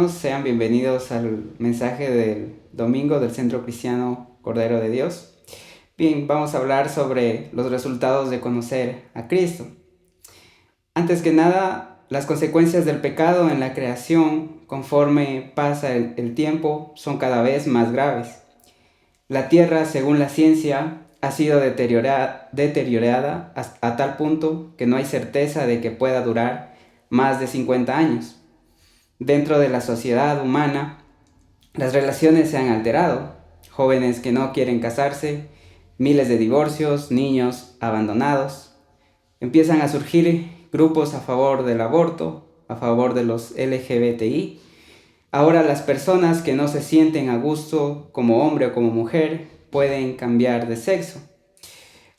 hermanos, sean bienvenidos al mensaje del domingo del Centro Cristiano Cordero de Dios. Bien, vamos a hablar sobre los resultados de conocer a Cristo. Antes que nada, las consecuencias del pecado en la creación, conforme pasa el tiempo, son cada vez más graves. La tierra, según la ciencia, ha sido deteriorada a tal punto que no hay certeza de que pueda durar más de 50 años. Dentro de la sociedad humana, las relaciones se han alterado. Jóvenes que no quieren casarse, miles de divorcios, niños abandonados. Empiezan a surgir grupos a favor del aborto, a favor de los LGBTI. Ahora las personas que no se sienten a gusto como hombre o como mujer pueden cambiar de sexo.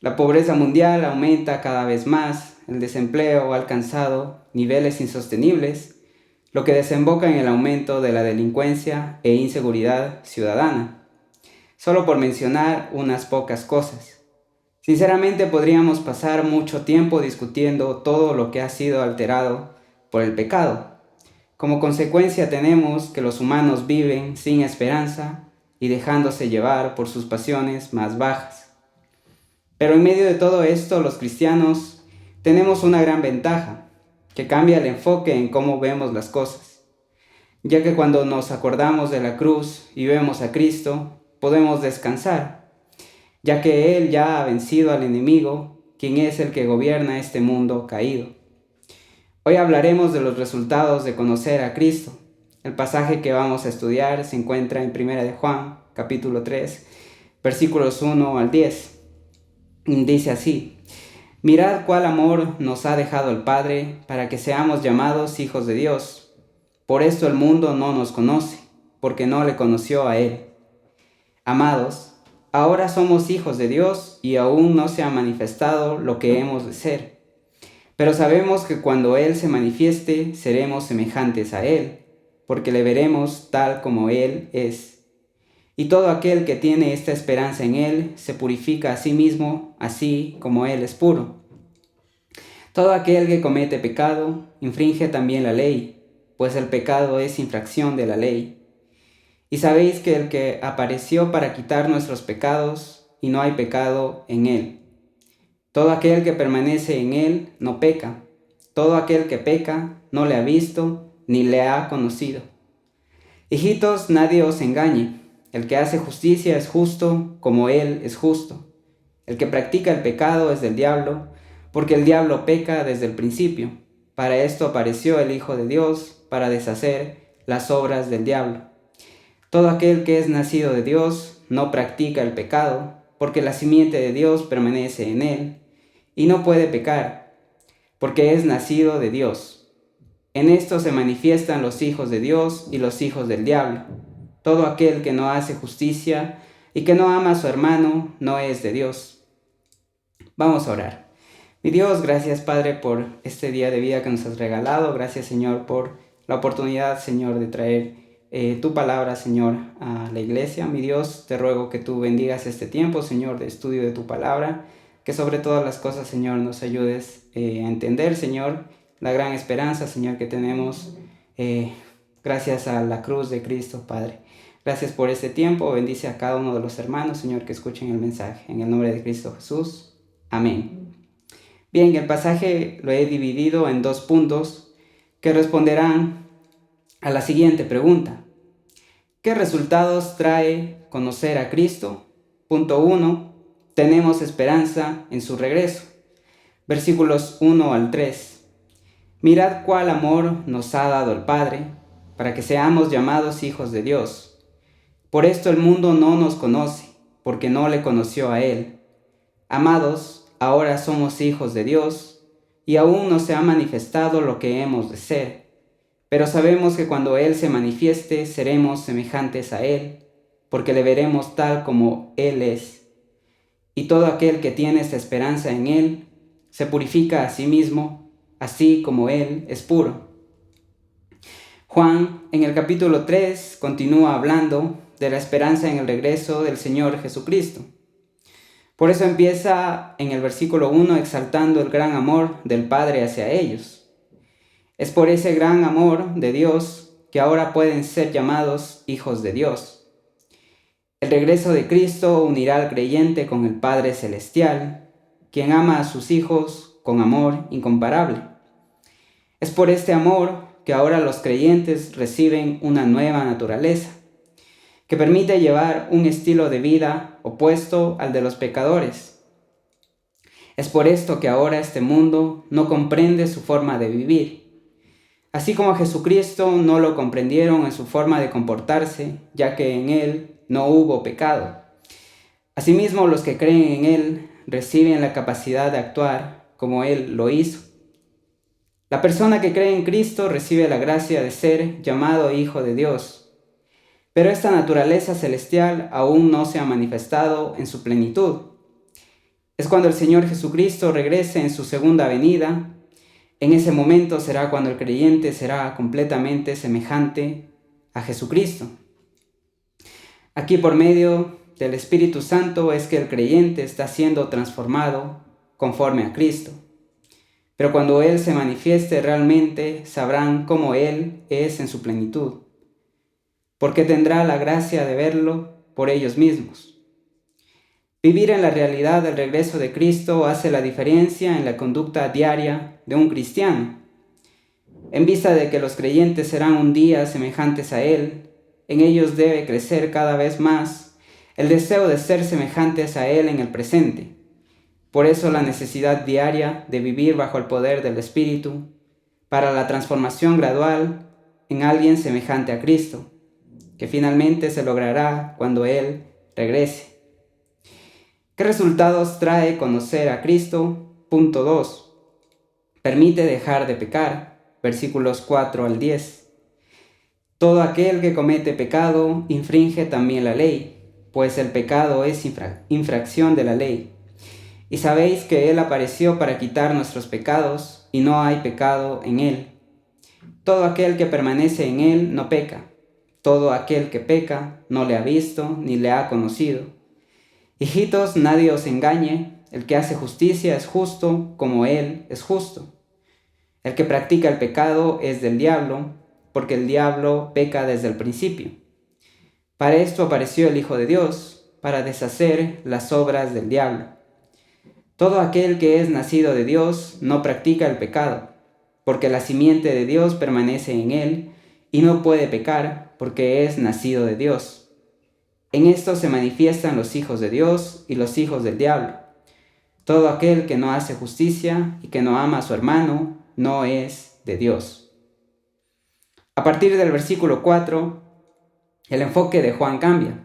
La pobreza mundial aumenta cada vez más, el desempleo ha alcanzado niveles insostenibles, lo que desemboca en el aumento de la delincuencia e inseguridad ciudadana. Solo por mencionar unas pocas cosas. Sinceramente podríamos pasar mucho tiempo discutiendo todo lo que ha sido alterado por el pecado. Como consecuencia tenemos que los humanos viven sin esperanza y dejándose llevar por sus pasiones más bajas. Pero en medio de todo esto, los cristianos tenemos una gran ventaja, que cambia el enfoque en cómo vemos las cosas, ya que cuando nos acordamos de la cruz y vemos a Cristo, podemos descansar, ya que Él ya ha vencido al enemigo, quien es el que gobierna este mundo caído. Hoy hablaremos de los resultados de conocer a Cristo. El pasaje que vamos a estudiar se encuentra en 1 de Juan, capítulo 3, versículos 1 al 10. Dice así: Mirad cuál amor nos ha dejado el Padre para que seamos llamados hijos de Dios. Por esto el mundo no nos conoce, porque no le conoció a Él. Amados, ahora somos hijos de Dios y aún no se ha manifestado lo que hemos de ser. Pero sabemos que cuando Él se manifieste, seremos semejantes a Él, porque le veremos tal como Él es. Y todo aquel que tiene esta esperanza en Él se purifica a sí mismo, así como Él es puro. Todo aquel que comete pecado infringe también la ley, pues el pecado es infracción de la ley. Y sabéis que el que apareció para quitar nuestros pecados, y no hay pecado en Él. Todo aquel que permanece en Él no peca. Todo aquel que peca no le ha visto ni le ha conocido. Hijitos, nadie os engañe. El que hace justicia es justo como Él es justo. El que practica el pecado es del diablo, porque el diablo peca desde el principio. Para esto apareció el Hijo de Dios, para deshacer las obras del diablo. Todo aquel que es nacido de Dios no practica el pecado, porque la simiente de Dios permanece en él, y no puede pecar, porque es nacido de Dios. En esto se manifiestan los hijos de Dios y los hijos del diablo. Todo aquel que no hace justicia y que no ama a su hermano no es de Dios. Vamos a orar. Mi Dios, gracias Padre por este día de vida que nos has regalado. Gracias Señor por la oportunidad, Señor, de traer tu palabra, Señor, a la iglesia. Mi Dios, te ruego que tú bendigas este tiempo, Señor, de estudio de tu palabra. Que sobre todas las cosas, Señor, nos ayudes a entender, Señor, la gran esperanza, Señor, que tenemos gracias a la cruz de Cristo, Padre. Gracias por este tiempo. Bendice a cada uno de los hermanos, Señor, que escuchen el mensaje. En el nombre de Cristo Jesús. Amén. Bien, el pasaje lo he dividido en 2 puntos que responderán a la siguiente pregunta. ¿Qué resultados trae conocer a Cristo? Punto 1. Tenemos esperanza en su regreso. Versículos 1 al 3. Mirad cuál amor nos ha dado el Padre, para que seamos llamados hijos de Dios. Por esto el mundo no nos conoce, porque no le conoció a Él. Amados, ahora somos hijos de Dios, y aún no se ha manifestado lo que hemos de ser. Pero sabemos que cuando Él se manifieste, seremos semejantes a Él, porque le veremos tal como Él es. Y todo aquel que tiene esta esperanza en Él, se purifica a sí mismo, así como Él es puro. Juan, en el capítulo 3, continúa hablando de la esperanza en el regreso del Señor Jesucristo. Por eso empieza en el versículo 1 exaltando el gran amor del Padre hacia ellos. Es por ese gran amor de Dios que ahora pueden ser llamados hijos de Dios. El regreso de Cristo unirá al creyente con el Padre Celestial, quien ama a sus hijos con amor incomparable. Es por este amor que ahora los creyentes reciben una nueva naturaleza, que permite llevar un estilo de vida opuesto al de los pecadores. Es por esto que ahora este mundo no comprende su forma de vivir, así como a Jesucristo no lo comprendieron en su forma de comportarse, ya que en Él no hubo pecado. Asimismo, los que creen en Él reciben la capacidad de actuar como Él lo hizo. La persona que cree en Cristo recibe la gracia de ser llamado hijo de Dios, pero esta naturaleza celestial aún no se ha manifestado en su plenitud. Es cuando el Señor Jesucristo regrese en su segunda venida. En ese momento será cuando el creyente será completamente semejante a Jesucristo. Aquí por medio del Espíritu Santo es que el creyente está siendo transformado conforme a Cristo. Pero cuando Él se manifieste realmente, sabrán cómo Él es en su plenitud, porque tendrá la gracia de verlo por ellos mismos. Vivir en la realidad del regreso de Cristo hace la diferencia en la conducta diaria de un cristiano. En vista de que los creyentes serán un día semejantes a Él, en ellos debe crecer cada vez más el deseo de ser semejantes a Él en el presente. Por eso la necesidad diaria de vivir bajo el poder del Espíritu para la transformación gradual en alguien semejante a Cristo, que finalmente se logrará cuando Él regrese. ¿Qué resultados trae conocer a Cristo? Punto 2. Permite dejar de pecar. Versículos 4 al 10. Todo aquel que comete pecado infringe también la ley, pues el pecado es infracción de la ley. Y sabéis que Él apareció para quitar nuestros pecados, y no hay pecado en Él. Todo aquel que permanece en Él no peca. Todo aquel que peca no le ha visto ni le ha conocido. Hijitos, nadie os engañe. El que hace justicia es justo como Él es justo. El que practica el pecado es del diablo, porque el diablo peca desde el principio. Para esto apareció el Hijo de Dios, para deshacer las obras del diablo. Todo aquel que es nacido de Dios no practica el pecado, porque la simiente de Dios permanece en él y no puede pecar porque es nacido de Dios. En esto se manifiestan los hijos de Dios y los hijos del diablo. Todo aquel que no hace justicia y que no ama a su hermano no es de Dios. A partir del versículo 4, el enfoque de Juan cambia.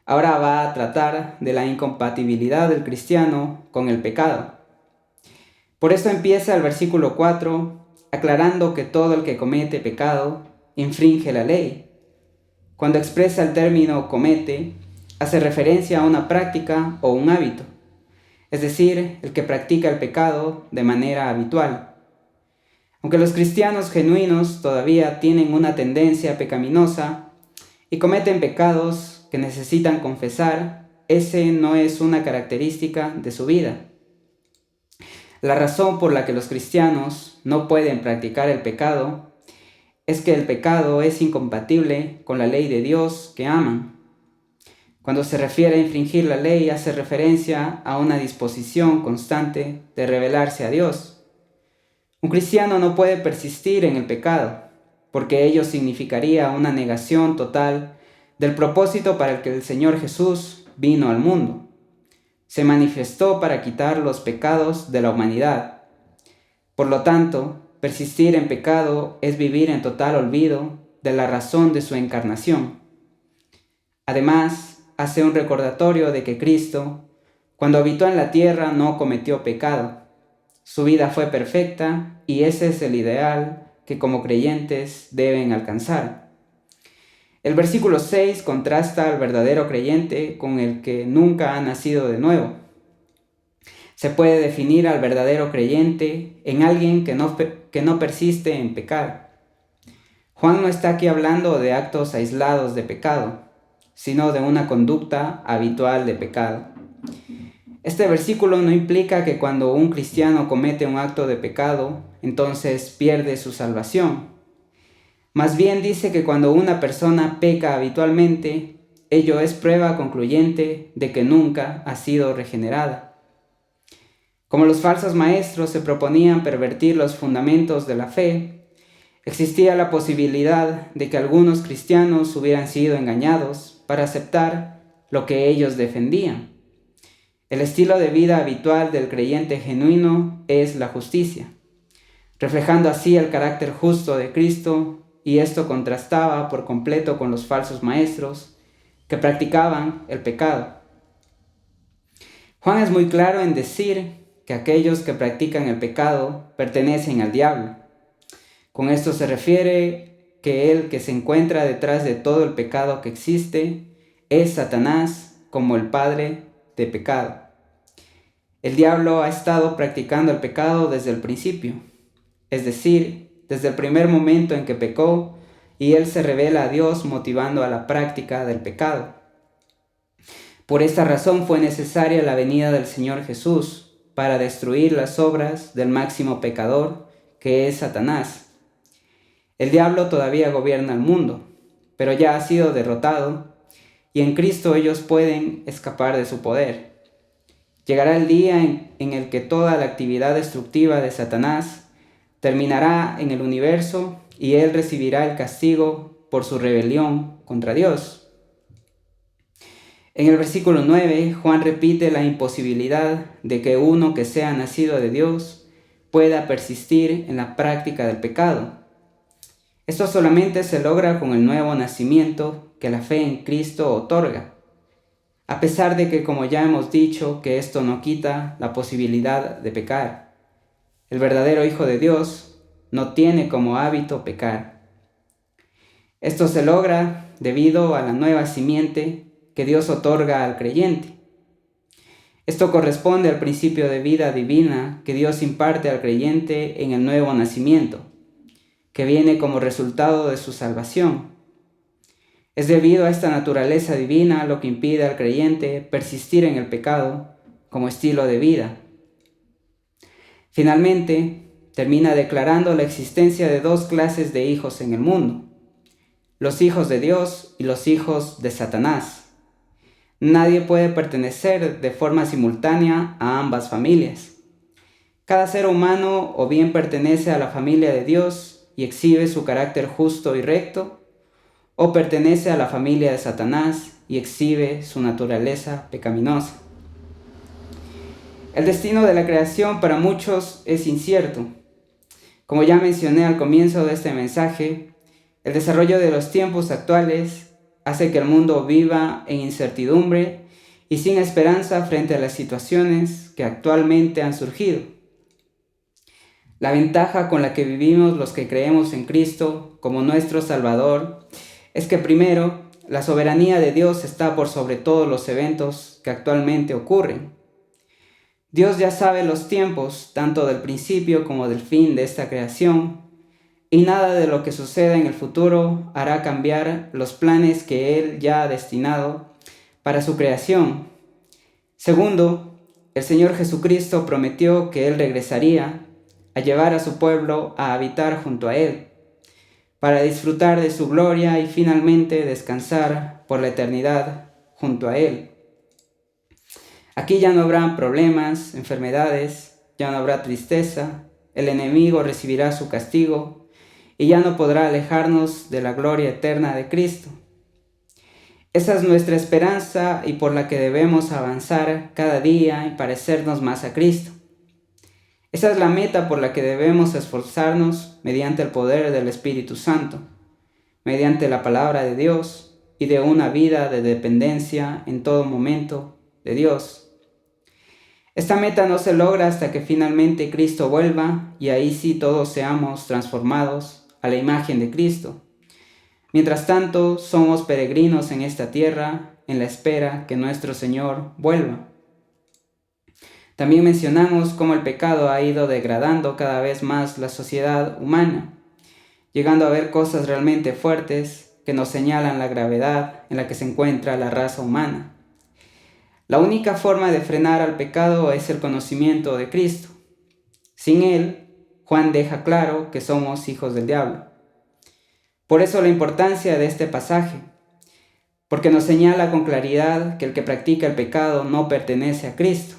Ahora va a tratar de la incompatibilidad del cristiano con el pecado. Por esto empieza el versículo 4 aclarando que todo el que comete pecado infringe la ley. Cuando expresa el término comete, hace referencia a una práctica o un hábito, es decir, el que practica el pecado de manera habitual. Aunque los cristianos genuinos todavía tienen una tendencia pecaminosa y cometen pecados que necesitan confesar, ese no es una característica de su vida. La razón por la que los cristianos no pueden practicar el pecado es que el pecado es incompatible con la ley de Dios que aman. Cuando se refiere a infringir la ley, hace referencia a una disposición constante de rebelarse a Dios. Un cristiano no puede persistir en el pecado, porque ello significaría una negación total del propósito para el que el Señor Jesús vino al mundo. Se manifestó para quitar los pecados de la humanidad. Por lo tanto, persistir en pecado es vivir en total olvido de la razón de su encarnación. Además, hace un recordatorio de que Cristo, cuando habitó en la tierra, no cometió pecado. Su vida fue perfecta y ese es el ideal que como creyentes deben alcanzar. El versículo 6 contrasta al verdadero creyente con el que nunca ha nacido de nuevo. Se puede definir al verdadero creyente en alguien que no persiste en pecar. Juan no está aquí hablando de actos aislados de pecado, sino de una conducta habitual de pecado. Este versículo no implica que cuando un cristiano comete un acto de pecado, entonces pierde su salvación. Más bien dice que cuando una persona peca habitualmente, ello es prueba concluyente de que nunca ha sido regenerada. Como los falsos maestros se proponían pervertir los fundamentos de la fe, existía la posibilidad de que algunos cristianos hubieran sido engañados para aceptar lo que ellos defendían. El estilo de vida habitual del creyente genuino es la justicia, reflejando así el carácter justo de Cristo, y esto contrastaba por completo con los falsos maestros que practicaban el pecado. Juan es muy claro en decir que aquellos que practican el pecado pertenecen al diablo. Con esto se refiere que el que se encuentra detrás de todo el pecado que existe es Satanás como el padre de pecado. El diablo ha estado practicando el pecado desde el principio, es decir, desde el primer momento en que pecó, y él se revela a Dios motivando a la práctica del pecado. Por esta razón fue necesaria la venida del Señor Jesús para destruir las obras del máximo pecador, que es Satanás. El diablo todavía gobierna el mundo, pero ya ha sido derrotado, y en Cristo ellos pueden escapar de su poder. Llegará el día en el que toda la actividad destructiva de Satanás terminará en el universo y él recibirá el castigo por su rebelión contra Dios. En el versículo 9, Juan repite la imposibilidad de que uno que sea nacido de Dios pueda persistir en la práctica del pecado. Esto solamente se logra con el nuevo nacimiento que la fe en Cristo otorga. A pesar de que, como ya hemos dicho, que esto no quita la posibilidad de pecar. El verdadero Hijo de Dios no tiene como hábito pecar. Esto se logra debido a la nueva simiente que Dios otorga al creyente. Esto corresponde al principio de vida divina que Dios imparte al creyente en el nuevo nacimiento, que viene como resultado de su salvación. Es debido a esta naturaleza divina lo que impide al creyente persistir en el pecado como estilo de vida. Finalmente, termina declarando la existencia de dos clases de hijos en el mundo: los hijos de Dios y los hijos de Satanás. Nadie puede pertenecer de forma simultánea a ambas familias. Cada ser humano o bien pertenece a la familia de Dios y exhibe su carácter justo y recto, o pertenece a la familia de Satanás y exhibe su naturaleza pecaminosa. El destino de la creación para muchos es incierto. Como ya mencioné al comienzo de este mensaje, el desarrollo de los tiempos actuales hace que el mundo viva en incertidumbre y sin esperanza frente a las situaciones que actualmente han surgido. La ventaja con la que vivimos los que creemos en Cristo como nuestro Salvador es que primero, la soberanía de Dios está por sobre todos los eventos que actualmente ocurren. Dios ya sabe los tiempos, tanto del principio como del fin de esta creación, y nada de lo que suceda en el futuro hará cambiar los planes que Él ya ha destinado para su creación. Segundo, el Señor Jesucristo prometió que Él regresaría a llevar a su pueblo a habitar junto a Él, para disfrutar de su gloria y finalmente descansar por la eternidad junto a Él. Aquí ya no habrá problemas, enfermedades, ya no habrá tristeza, el enemigo recibirá su castigo y ya no podrá alejarnos de la gloria eterna de Cristo. Esa es nuestra esperanza y por la que debemos avanzar cada día y parecernos más a Cristo. Esa es la meta por la que debemos esforzarnos mediante el poder del Espíritu Santo, mediante la palabra de Dios y de una vida de dependencia en todo momento de Dios. Esta meta no se logra hasta que finalmente Cristo vuelva y ahí sí todos seamos transformados a la imagen de Cristo. Mientras tanto, somos peregrinos en esta tierra en la espera que nuestro Señor vuelva. También mencionamos cómo el pecado ha ido degradando cada vez más la sociedad humana, llegando a ver cosas realmente fuertes que nos señalan la gravedad en la que se encuentra la raza humana. La única forma de frenar al pecado es el conocimiento de Cristo. Sin él, Juan deja claro que somos hijos del diablo. Por eso la importancia de este pasaje, porque nos señala con claridad que el que practica el pecado no pertenece a Cristo,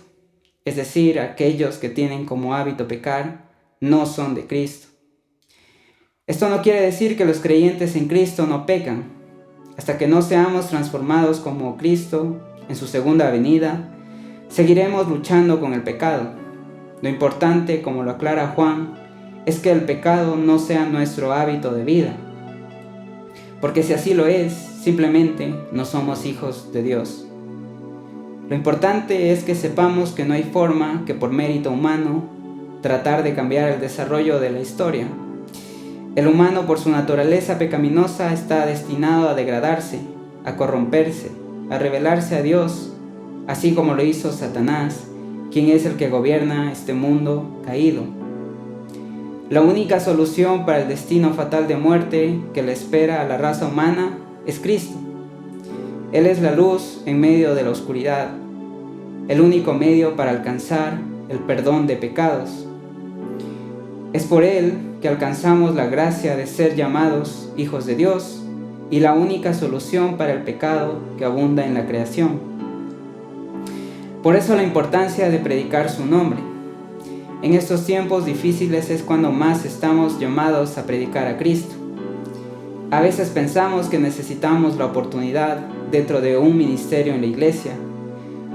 es decir, aquellos que tienen como hábito pecar no son de Cristo. Esto no quiere decir que los creyentes en Cristo no pecan. Hasta que no seamos transformados como Cristo en su segunda venida, seguiremos luchando con el pecado. Lo importante, como lo aclara Juan, es que el pecado no sea nuestro hábito de vida. Porque si así lo es, simplemente no somos hijos de Dios. Lo importante es que sepamos que no hay forma que por mérito humano tratar de cambiar el desarrollo de la historia. El humano, por su naturaleza pecaminosa, está destinado a degradarse, a corromperse, a rebelarse a Dios, así como lo hizo Satanás, quien es el que gobierna este mundo caído. La única solución para el destino fatal de muerte que le espera a la raza humana es Cristo. Él es la luz en medio de la oscuridad, el único medio para alcanzar el perdón de pecados. Es por Él que alcanzamos la gracia de ser llamados hijos de Dios y la única solución para el pecado que abunda en la creación. Por eso la importancia de predicar su nombre. En estos tiempos difíciles es cuando más estamos llamados a predicar a Cristo. A veces pensamos que necesitamos la oportunidad dentro de un ministerio en la iglesia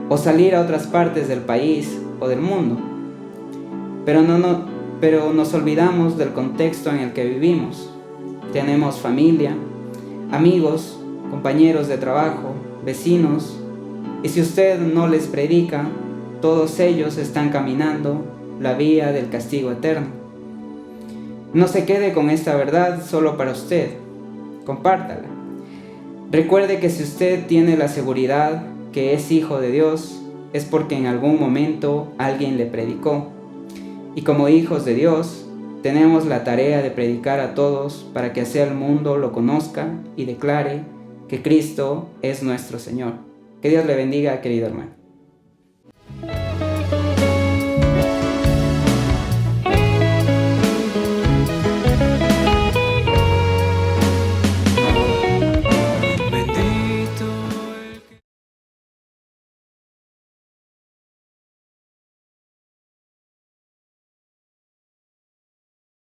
o salir a otras partes del país o del mundo, pero nos olvidamos del contexto en el que vivimos. Tenemos familia, amigos, compañeros de trabajo, vecinos, y si usted no les predica, todos ellos están caminando la vía del castigo eterno. No se quede con esta verdad solo para usted, compártala. Recuerde que si usted tiene la seguridad que es hijo de Dios, es porque en algún momento alguien le predicó. Y como hijos de Dios, tenemos la tarea de predicar a todos para que así el mundo lo conozca y declare que Cristo es nuestro Señor. Que Dios le bendiga, querido hermano.